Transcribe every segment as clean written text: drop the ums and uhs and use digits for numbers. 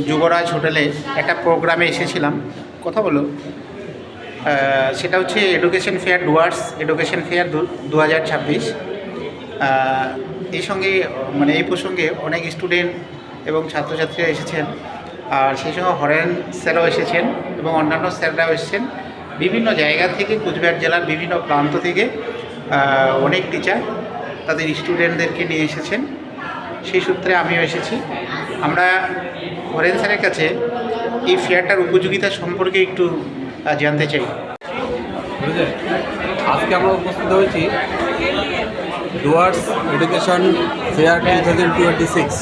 যুবরাজ হোটেলে একটা প্রোগ্রামে এসেছিলাম, কথা বলো। সেটা হচ্ছে education fair, Dooars education fair 2026। এই সঙ্গে মানে এই প্রসঙ্গে অনেক স্টুডেন্ট এবং ছাত্রছাত্রীরা এসেছেন, আর সেই সঙ্গে হরেন স্যারও এসেছেন এবং অন্যান্য স্যাররাও এসেছেন। বিভিন্ন জায়গা থেকে, কুচবিহার জেলার বিভিন্ন প্রান্ত থেকে অনেক টিচার তাদের স্টুডেন্টদেরকে নিয়ে এসেছেন। সেই সূত্রে আমিও এসেছি। আমরা হরেন স্যারের কাছে এই ফেয়ারটার উপযোগিতা সম্পর্কে একটু জানতে চাই। আজকে আমরা উপস্থিত হয়েছি ডুয়ার্স এডুকেশন ফেয়ার 2026।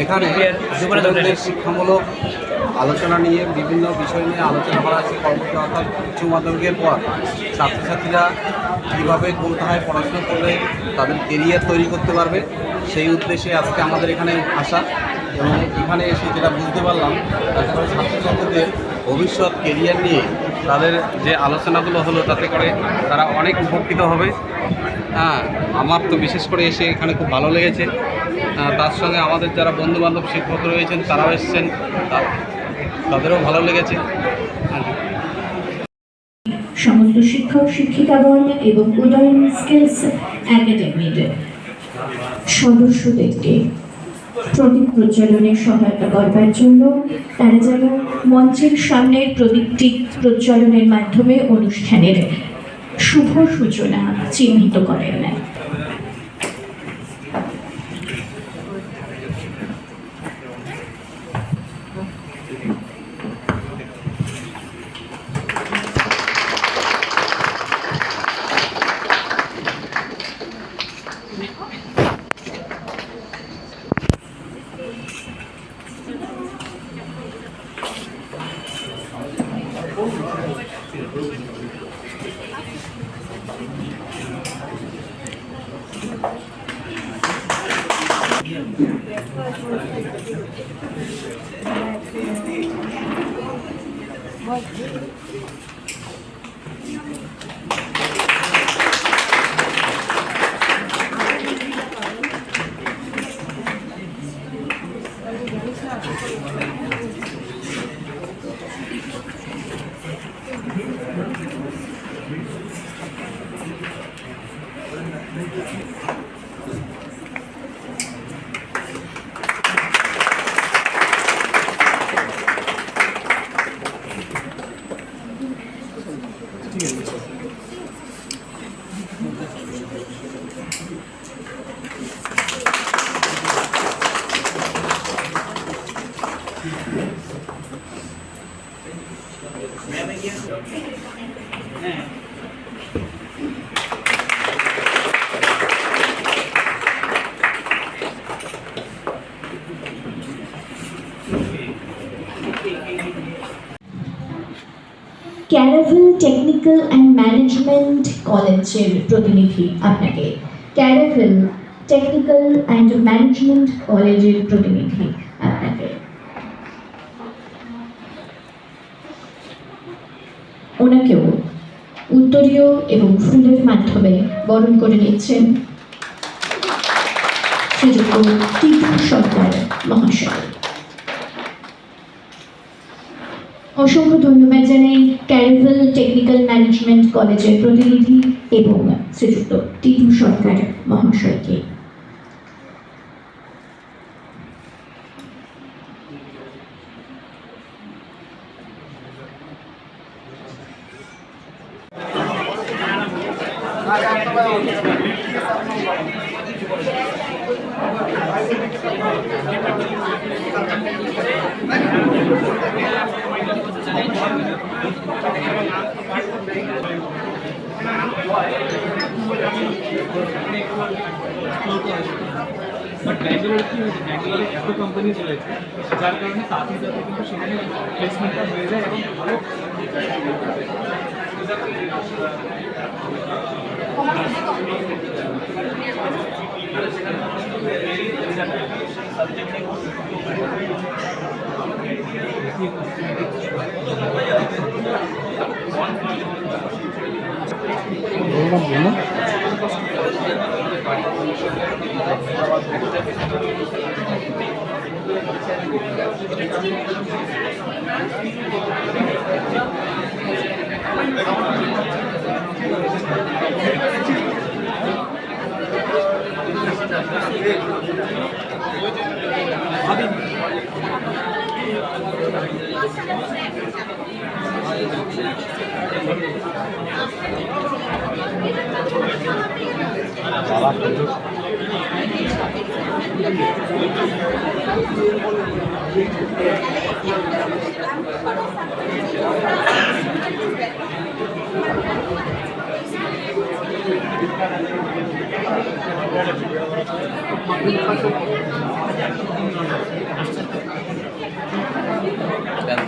এখানে স্টুডেন্টদের শিক্ষামূলক আলোচনা নিয়ে, বিভিন্ন বিষয় নিয়ে আলোচনা করা আছে। পরবর্তী অর্থাৎ উচ্চ মাধ্যমিকের পর ছাত্রছাত্রীরা কীভাবে কোথায় পড়াশোনা করলে তাদের কেরিয়ার তৈরি করতে পারবে, সেই উদ্দেশ্যে আজকে আমাদের এখানে আসা। এবং এখানে এসে যেটা বুঝতে পারলাম, তাতে করে ছাত্রছাত্রীদের ভবিষ্যৎ কেরিয়ার নিয়ে তাদের যে আলোচনাগুলো হলো, তাতে করে তারা অনেক উপকৃত হবে। আমার তো বিশেষ করে এসে এখানে খুব ভালো লেগেছে। তার সঙ্গে আমাদের যারা বন্ধুবান্ধব শিক্ষক রয়েছেন তারাও এসেছেন, তাদেরও ভালো লেগেছে। সমস্ত শিক্ষক শিক্ষিকাগণ এবং উদয়ন স্কিলস একাডেমির সদস্যদেরকে প্রদীপ প্রজ্বলনে সহায়তা করবার জন্য তারা যেন মঞ্চের সামনের প্রদীপটি প্রজ্বলনের মাধ্যমে অনুষ্ঠানের শুভ সূচনা চিহ্নিত করেন। ক্যারাভেল টেকনিক্যাল অ্যান্ড ম্যানেজমেন্ট কলেজের প্রতিনিধি আপনাকে, ক্যারাভেল টেকনিক্যাল অ্যান্ড ম্যানেজমেন্ট কলেজের প্রতিনিধি আপনাকে। ওনাকেও উত্তরীয় এবং ফুলের মাধ্যমে বরণ করে নিচ্ছেন শ্রীযুক্ত টিপু সরকার মহাশয়। অসংখ্য ধন্যবাদ জানাই ক্যারাভেল টেকনিক্যাল ম্যানেজমেন্ট কলেজের প্রতিনিধি এবং শ্রীযুক্ত টিপু সরকার মহাশয়কে। বাট ব্যাঙ্গালোরে কি হয়েছে, ব্যাঙ্গালোরে এত কোম্পানিজ রয়েছে যার কারণে তাড়াতাড়ি কিন্তু সেখানে প্লেসমেন্টটা হয়ে যায় এবং ভালো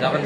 যাবেন